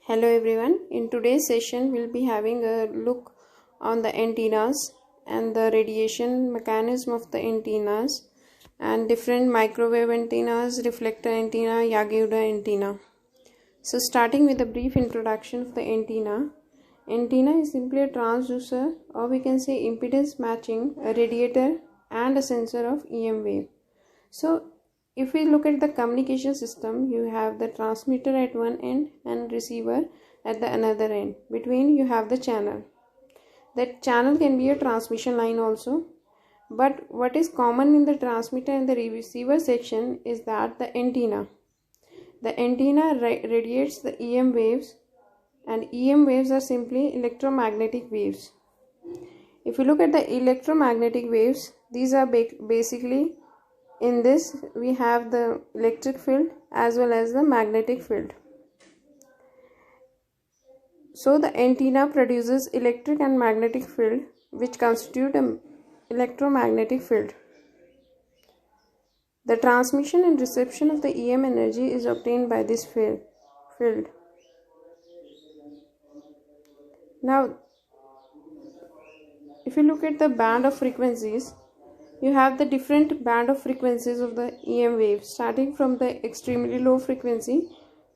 Hello everyone. In today's session we'll be having a look on the antennas and the radiation mechanism of the antennas and different microwave antennas, reflector antenna, Yagi-Uda antenna. So starting with a brief introduction of the antenna. Antenna is simply a transducer, or we can say impedance matching, a radiator and a sensor of EM wave. So if we look at the communication system, you have the transmitter at one end and receiver at the another end. Between you have the channel. That channel can be a transmission line also. But what is common in the transmitter and the receiver section is that the antenna. The antenna radiates the EM waves, and EM waves are simply electromagnetic waves. If you look at the electromagnetic waves, these are basically, in this we have the electric field as well as the magnetic field. So the antenna produces electric and magnetic field which constitute an electromagnetic field. The transmission and reception of the EM energy is obtained by this field. Now if you look at the band of frequencies, you have the different band of frequencies of the EM wave, starting from the extremely low frequency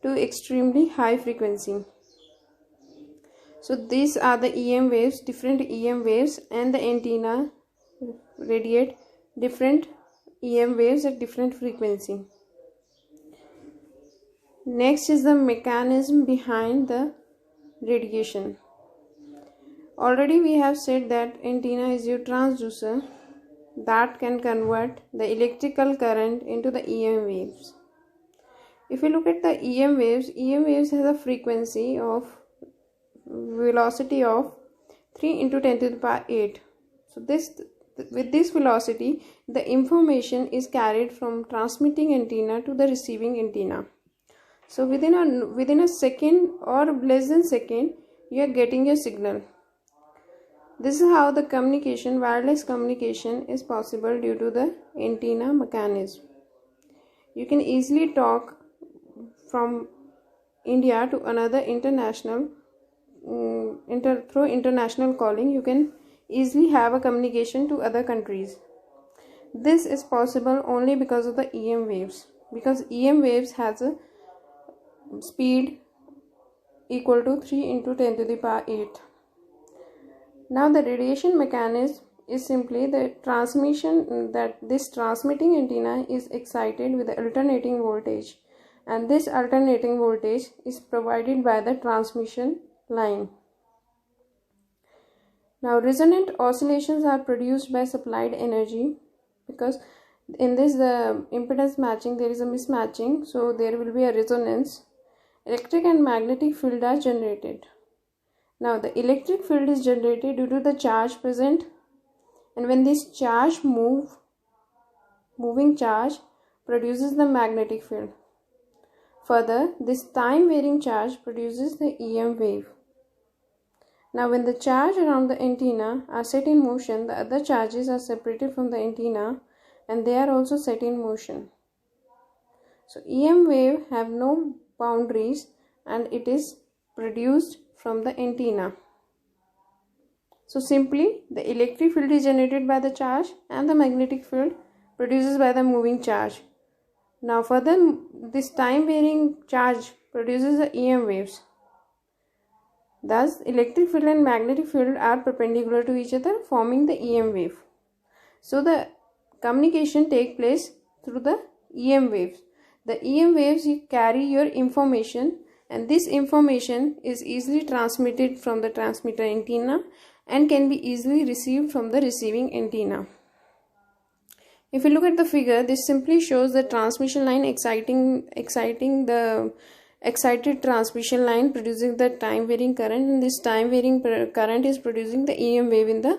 to extremely high frequency. So these are the EM waves, different EM waves, and the antenna radiate different EM waves at different frequency. Next is the mechanism behind the radiation. Already we have said that antenna is your transducer that can convert the electrical current into the EM waves. If you look at the EM waves has a frequency of velocity of 3 into 10 to the power 8. So with this velocity, the information is carried from transmitting antenna to the receiving antenna. So within a second or less than second, you are getting your signal. This is how the wireless communication is possible due to the antenna mechanism. You can easily talk from India to another international, through international calling. You can easily have a communication to other countries. This is possible only because of the EM waves, because EM waves has a speed equal to 3 into 10 to the power 8. Now the radiation mechanism is simply the transmission, that this transmitting antenna is excited with the alternating voltage, and this alternating voltage is provided by the transmission line. Now resonant oscillations are produced by supplied energy, because in this the impedance matching, there is a mismatching, so there will be a resonance. Electric and magnetic field are generated. Now the electric field is generated due to the charge present, and when this charge moving charge produces the magnetic field. Further, this time varying charge produces the EM wave. Now when the charge around the antenna are set in motion, the other charges are separated from the antenna and they are also set in motion. So EM wave have no boundaries and it is produced from the antenna. So simply the electric field is generated by the charge and the magnetic field produces by the moving charge. Now further, this time varying charge produces the EM waves. Thus electric field and magnetic field are perpendicular to each other, forming the EM wave. So the communication takes place through the EM waves. The EM waves carry your information, and this information is easily transmitted from the transmitter antenna and can be easily received from the receiving antenna. If you look at the figure, this simply shows the transmission line exciting the excited transmission line producing the time varying current, and this time varying current is producing the EM wave in the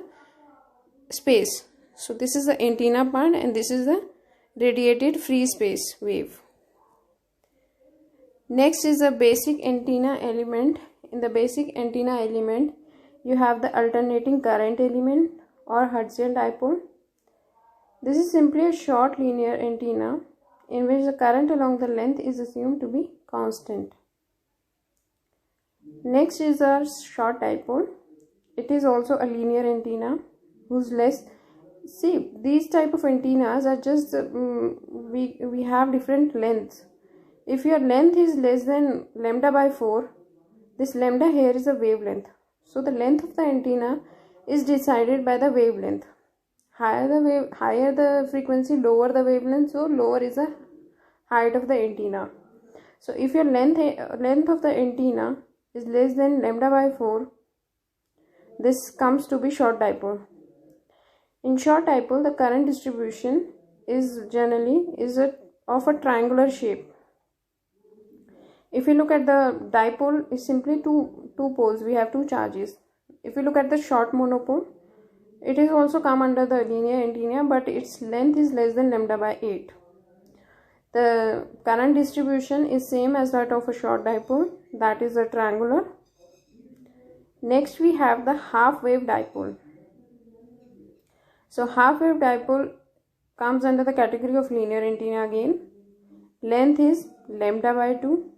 space. So this is the antenna part and this is the radiated free space wave. Next is the basic antenna element. In the basic antenna element, you have the alternating current element or Hertzian dipole. This is simply a short linear antenna in which the current along the length is assumed to be constant. Next is our short dipole. It is also a linear antenna whose less. See, these type of antennas are just we have different lengths. If your length is less than lambda by 4, this lambda here is a wavelength. So the length of the antenna is decided by the wavelength. Higher the frequency, lower the wavelength, so lower is the height of the antenna. So if your length of the antenna is less than lambda by 4, this comes to be short dipole. In short dipole, the current distribution is generally of a triangular shape. If you look at the dipole, is simply two poles. We have two charges. If you look at the short monopole, it is also come under the linear antenna, but its length is less than lambda by 8. The current distribution is same as that of a short dipole, that is a triangular. Next we have the half wave dipole. So half wave dipole comes under the category of linear antenna again. Length is lambda by 2.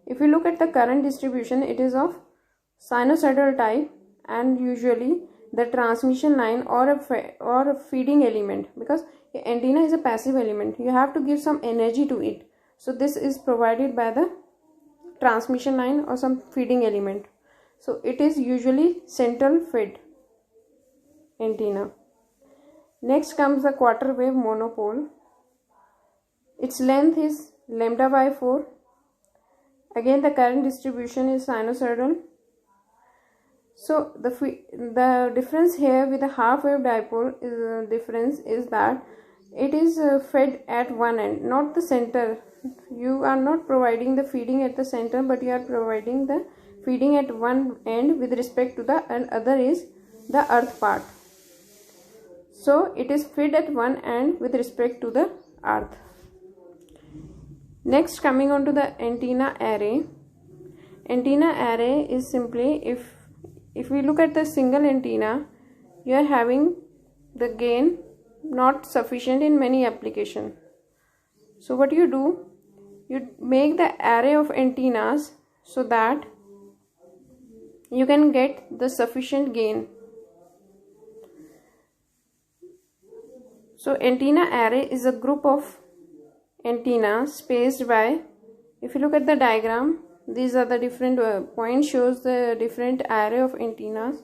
If you look at the current distribution, it is of sinusoidal type, and usually the transmission line or a feeding element, because antenna is a passive element, you have to give some energy to it. So this is provided by the transmission line or some feeding element. So it is usually central fed antenna. Next comes the quarter wave monopole. Its length is lambda by 4. Again the current distribution is sinusoidal. So the difference here with the half wave dipole is that it is fed at one end, not the center. You are not providing the feeding at the center, but you are providing the feeding at one end with respect to the other is the earth part. So it is fed at one end with respect to the earth. Next, coming on to the antenna array. Antenna array is simply if we look at the single antenna, you are having the gain not sufficient in many applications. So what you do, you make the array of antennas so that you can get the sufficient gain. So antenna array is a group of antennas spaced by, if you look at the diagram, these are the different points shows the different array of antennas.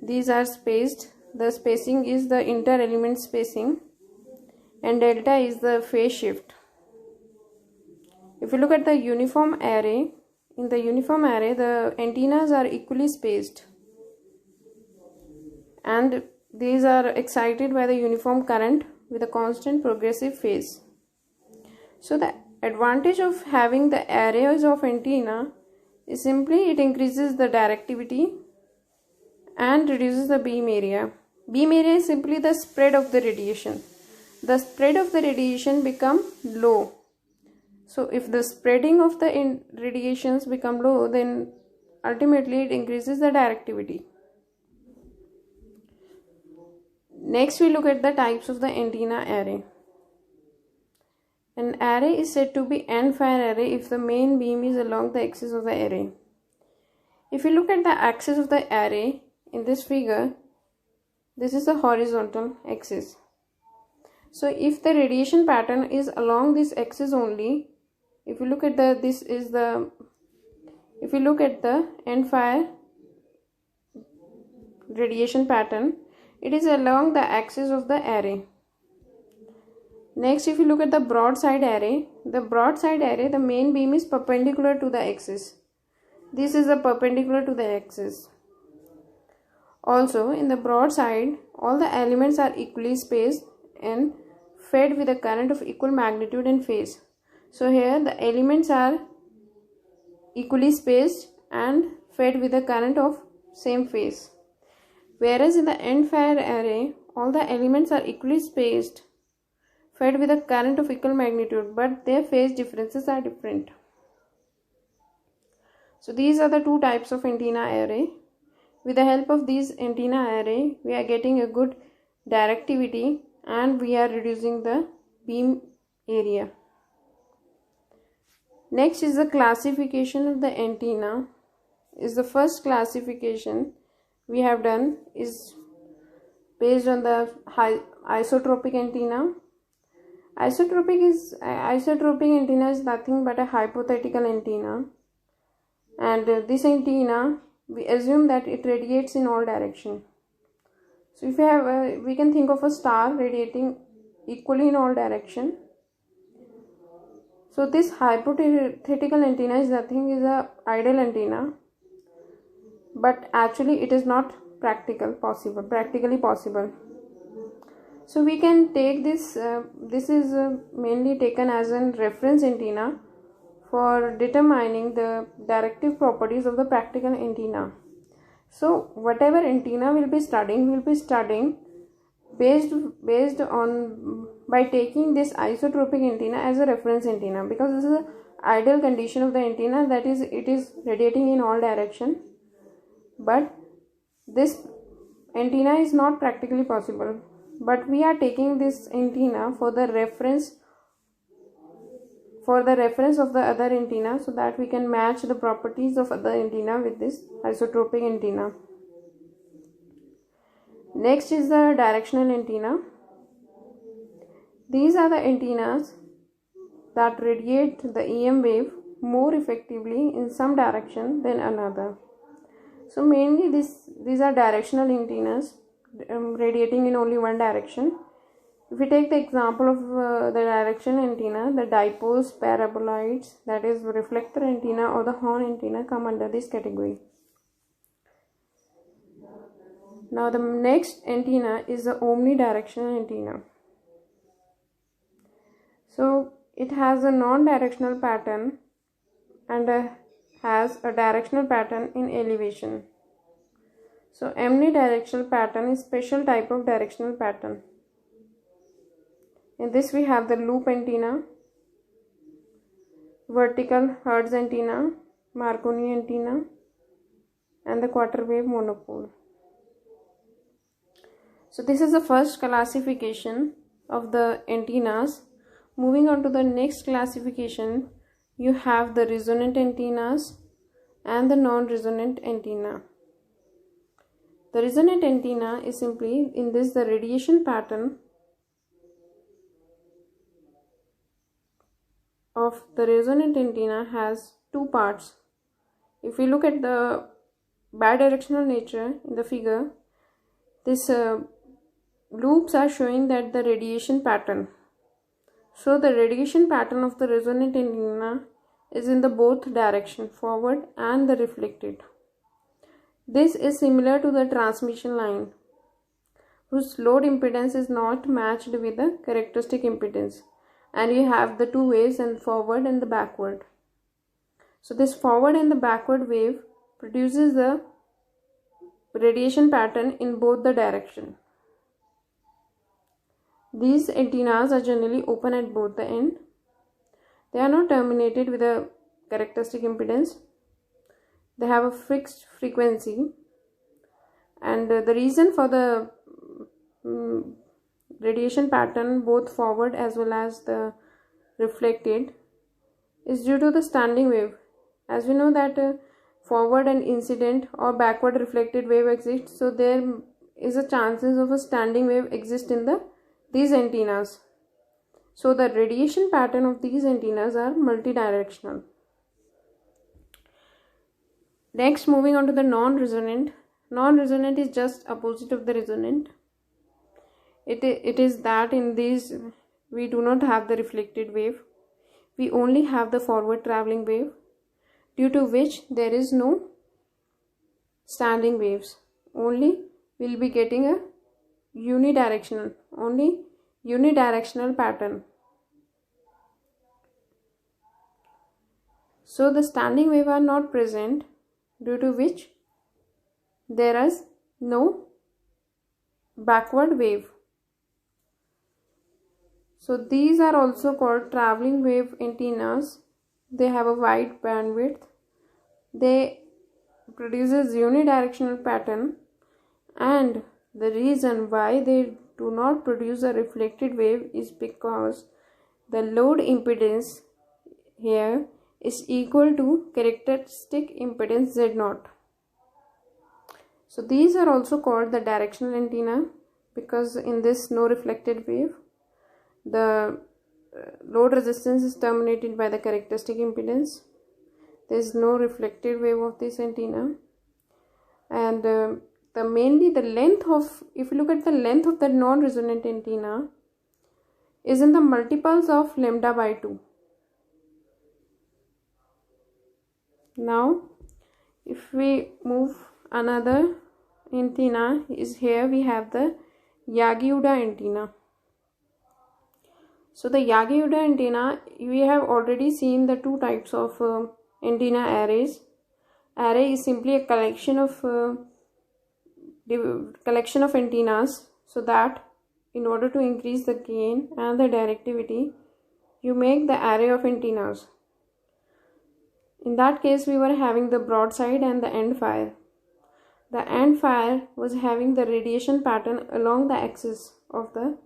These are spaced. The spacing is the inter-element spacing, and delta is the phase shift. If you look at the uniform array, in the uniform array the antennas are equally spaced, and these are excited by the uniform current with a constant progressive phase. So the advantage of having the arrays of antenna is simply it increases the directivity and reduces the beam area. Beam area is simply the spread of the radiation. The spread of the radiation become low. So if the spreading of the radiations become low, then ultimately it increases the directivity. Next we look at the types of the antenna array. An array is said to be end-fire array if the main beam is along the axis of the array. If you look at the axis of the array in this figure, this is the horizontal axis. So if the radiation pattern is along this axis only, if you look at the end-fire radiation pattern, it is along the axis of the array. Next, if you look at the broadside array, the main beam is perpendicular to the axis. This is the perpendicular to the axis. Also, in the broadside, all the elements are equally spaced and fed with a current of equal magnitude and phase. So here the elements are equally spaced and fed with a current of same phase. Whereas in the end-fire array, all the elements are equally spaced, fed with a current of equal magnitude, but their phase differences are different. So these are the two types of antenna array. With the help of these antenna array, we are getting a good directivity and we are reducing the beam area. Next is the classification of the antenna. is the first classification we have done is based on the isotropic antenna. Isotropic antenna is nothing but a hypothetical antenna, and this antenna we assume that it radiates in all direction. So if we can think of a star radiating equally in all direction. So this hypothetical antenna is nothing, is a ideal antenna, but actually it is not practically possible. So we can take this this is mainly taken as a reference antenna for determining the directive properties of the practical antenna. So whatever antenna we'll be studying based on by taking this isotropic antenna as a reference antenna, because this is an ideal condition of the antenna, that is it is radiating in all direction. But this antenna is not practically possible, but we are taking this antenna for the reference of the other antenna, so that we can match the properties of other antenna with this isotropic antenna. Next is the directional antenna. These are the antennas that radiate the EM wave more effectively in some direction than another. So mainly these are directional antennas radiating in only one direction. If we take the example of the directional antenna, the dipoles, paraboloids, that is reflector antenna or the horn antenna, come under this category. Now the next antenna is the omnidirectional antenna. So it has a non-directional pattern and has a directional pattern in elevation. So omnidirectional pattern is special type of directional pattern. In this we have the loop antenna, vertical Hertz antenna, Marconi antenna, and the quarter wave monopole. So this is the first classification of the antennas. Moving on to the next classification, you have the resonant antennas and the non-resonant antenna. The resonant antenna is simply in this the radiation pattern of the resonant antenna has two parts. If we look at the bidirectional nature in the figure, this loops are showing that the radiation pattern. So the radiation pattern of the resonant antenna is in the both direction, forward and the reflected. This is similar to the transmission line, whose load impedance is not matched with the characteristic impedance, and you have the two waves, and forward and the backward. So this forward and the backward wave produces the radiation pattern in both the direction. These antennas are generally open at both the end. They are not terminated with a characteristic impedance. They have a fixed frequency, and the reason for the radiation pattern both forward as well as the reflected is due to the standing wave. As we know that forward and incident or backward reflected wave exists, so there is a chances of a standing wave exist in these antennas. So the radiation pattern of these antennas are multidirectional. Next, moving on to the non-resonant. Non-resonant is just opposite of the resonant. It is that in these we do not have the reflected wave. We only have the forward traveling wave, due to which there is no standing waves. Only we will be getting a unidirectional pattern. So the standing wave are not present, due to which there is no backward wave. So these are also called traveling wave antennas. They have a wide bandwidth. They produces unidirectional pattern, and the reason why they do not produce a reflected wave is because the load impedance here is equal to characteristic impedance Z0. So these are also called the directional antenna, because in this no reflected wave, the load resistance is terminated by the characteristic impedance. There is no reflected wave of this antenna, and mainly the length of, if you look at the length of the non-resonant antenna, is in the multiples of lambda by 2. Now if we move another antenna, is here we have the Yagi-Uda antenna. So the Yagi-Uda antenna, we have already seen the two types of antenna arrays. Array is simply a collection of antennas, so that in order to increase the gain and the directivity, you make the array of antennas. In that case, we were having the broadside and the end fire. The end fire was having the radiation pattern along the axis of the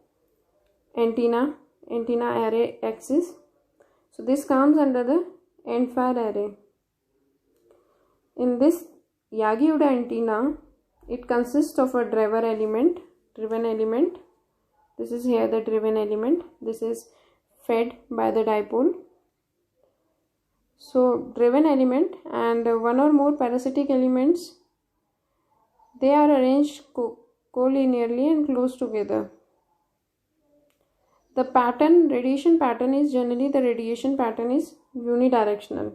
antenna array axis. So this comes under the end fire array. In this Yagi-Uda antenna, it consists of a driven element. This is here the driven element. This is fed by the dipole. So driven element and one or more parasitic elements, they are arranged collinearly and close together. The pattern, radiation pattern is generally, the radiation pattern is unidirectional.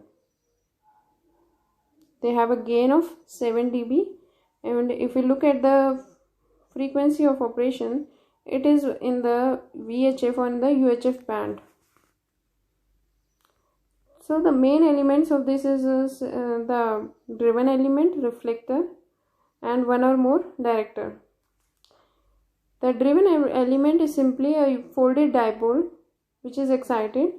They have a gain of 7 dB, and if you look at the frequency of operation, it is in the VHF or in the UHF band. So the main elements of this is the driven element, reflector, and one or more director. The driven element is simply a folded dipole which is excited.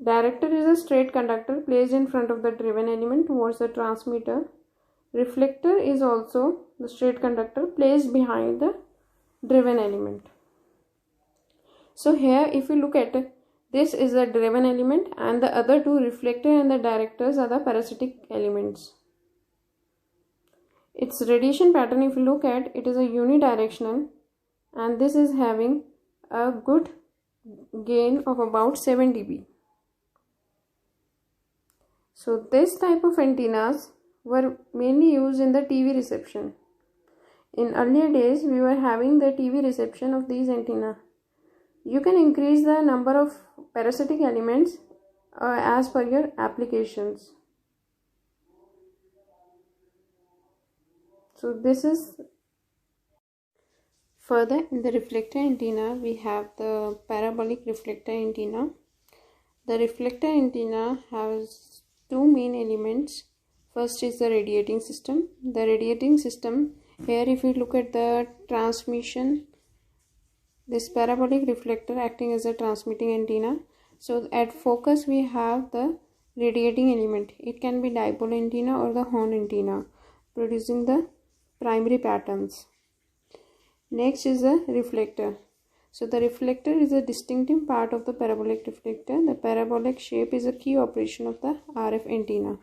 Director is a straight conductor placed in front of the driven element towards the transmitter. Reflector is also the straight conductor placed behind the driven element. So here if you look at it, this is the driven element and the other two, reflector and the directors, are the parasitic elements. Its radiation pattern, if you look at, it is a unidirectional, and this is having a good gain of about 7 dB. So this type of antennas were mainly used in the TV reception. In earlier days, we were having the TV reception of these antennas. You can increase the number of parasitic elements as per your applications. So this is further in the reflector antenna. We have the parabolic reflector antenna. The reflector antenna has two main elements. First is the radiating system. The radiating system, here if you look at the transmission, this parabolic reflector acting as a transmitting antenna. So at focus we have the radiating element. It can be dipole antenna or the horn antenna, producing the primary patterns. Next is the reflector. So the reflector is a distinctive part of the parabolic reflector. The parabolic shape is a key operation of the RF antenna.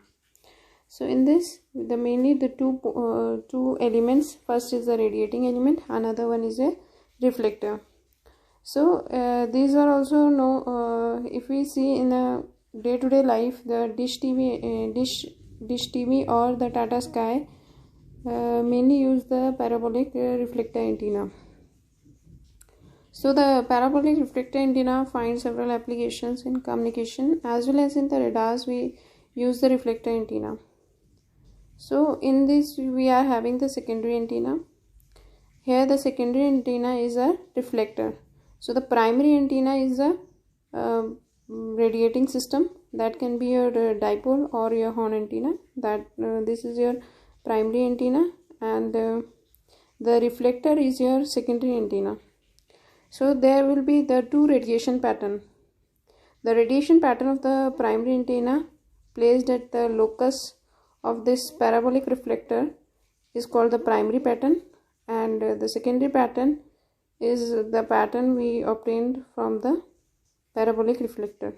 So in this, mainly the two elements. First is the radiating element, another one is a reflector. So these are also if we see in a day-to-day life, the dish TV or the Tata Sky mainly use the parabolic reflector antenna. So the parabolic reflector antenna finds several applications in communication as well as in the radars. We use the reflector antenna. So in this we are having the secondary antenna. Here the secondary antenna is a reflector. So the primary antenna is a radiating system, that can be your dipole or your horn antenna. That this is your primary antenna, and the reflector is your secondary antenna. So there will be the two radiation pattern. The radiation pattern of the primary antenna placed at the locus of this parabolic reflector is called the primary pattern, and the secondary pattern is the pattern we obtained from the parabolic reflector.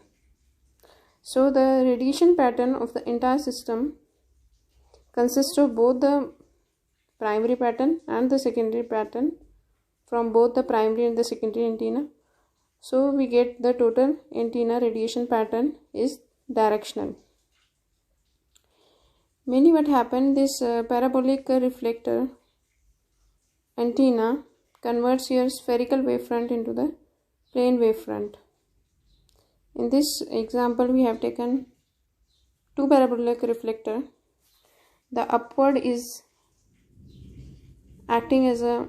So the radiation pattern of the entire system consists of both the primary pattern and the secondary pattern from both the primary and the secondary antenna. So we get the total antenna radiation pattern is directional. Mainly what happened, this parabolic reflector antenna converts your spherical wavefront into the plane wavefront. In this example we have taken two parabolic reflector. The upward is acting as a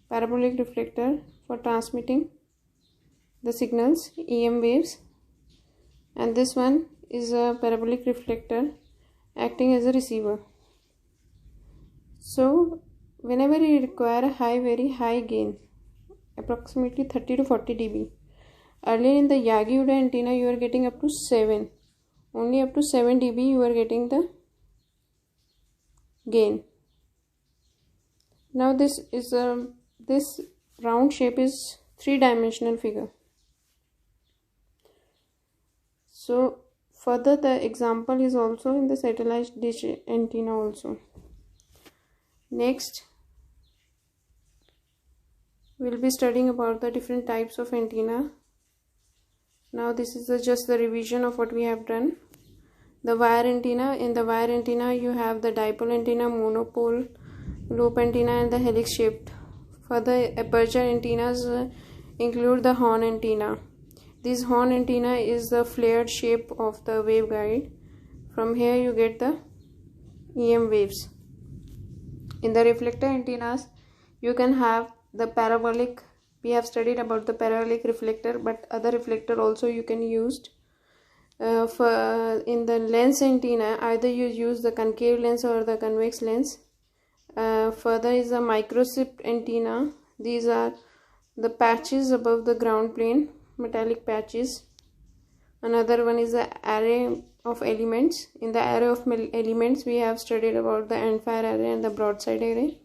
parabolic reflector for transmitting the signals, EM waves, and this one is a parabolic reflector acting as a receiver. So whenever you require a very high gain, approximately 30 to 40 dB, earlier in the Yagi-Uda antenna you are getting up to 7, only up to 7 dB you are getting the gain. Now this is this round shape is 3-dimensional figure. So further the example is also in the satellite dish antenna also. Next we will be studying about the different types of antenna. Now this is just the revision of what we have done. The wire antenna. In the wire antenna you have the dipole antenna, monopole, loop antenna and the helix shaped. Further aperture antennas include the horn antenna. This horn antenna is the flared shape of the waveguide. From here you get the EM waves. In the reflector antennas you can have the parabolic. We have studied about the parabolic reflector, but other reflector also you can use. In the lens antenna, either you use the concave lens or the convex lens. Further is the microstrip antenna. These are the patches above the ground plane, metallic patches. Another one is the array of elements. In the array of elements we have studied about the endfire array and the broadside array.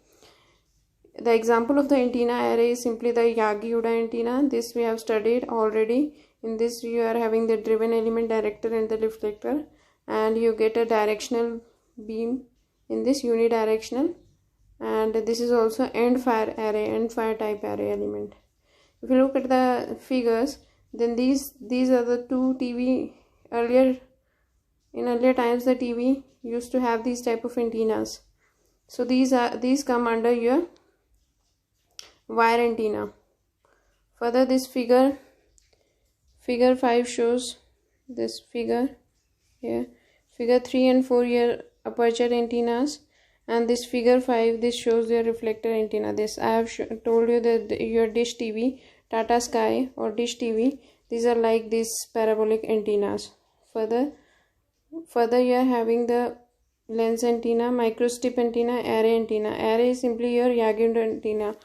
The example of the antenna array is simply the Yagi-Uda antenna. This we have studied already. In this you are having the driven element, director and the reflector, and you get a directional beam in this unidirectional, and this is also endfire array, endfire type array element. If you look at the figures, then these are the two TV. In earlier times the TV used to have these type of antennas. So these come under your wire antenna. Further, this figure 5 shows this figure here. Figure 3 and 4 here aperture antennas, and this figure 5, this shows your reflector antenna. This I have told you that your dish TV, Tata Sky or dish TV, these are like these parabolic antennas. Further you are having the lens antenna, microstrip antenna, array antenna. Array is simply your Yagi-Uda antenna.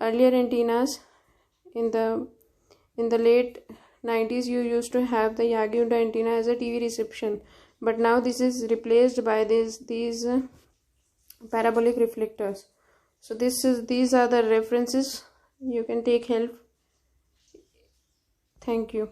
Earlier antennas in the late 90s you used to have the Yagi-Uda antenna as a TV reception, but now this is replaced by these parabolic reflectors. So these are the references. You can take help. Thank you.